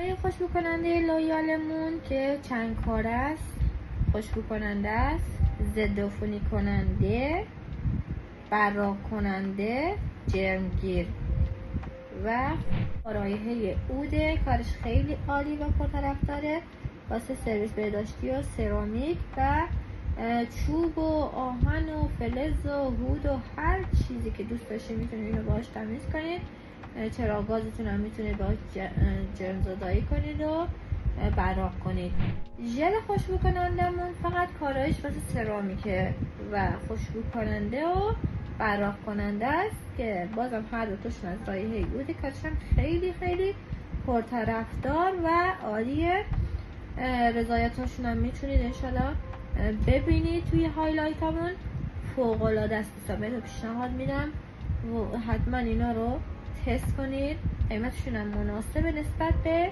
مایع خوشبو کننده لویالمون که چند کاره است، خوشبو کننده است، ضد عفونی کننده، براق کننده، جرمگیر و رایحه عوده. کارش خیلی عالی و پرطرفداره واسه سرویس بهداشتی و سرامیک و چوب و آهن و فلز و هود و هر چیزی که دوست داشتید میتونید اینو باهاش تمیز کنید. چراغ گازتون هم میتونید باهاش جرمزدایی کنید و براق کنید. ژل خوشبو کنندمون فقط کارایش واسه سرامیکه و خوشبو کننده و براق کننده است که بازم هر دو تاشون از رایحه عود. کارش هم خیلی خیلی پرطرفدار و عالیه. رضایتاشون هم میتونید انشالله ببینید توی هایلایتامون. فوق العاده است. بهتون پیشنهاد میدم و حتما اینا رو تست کنید. قیمتشون هم مناسبه نسبت به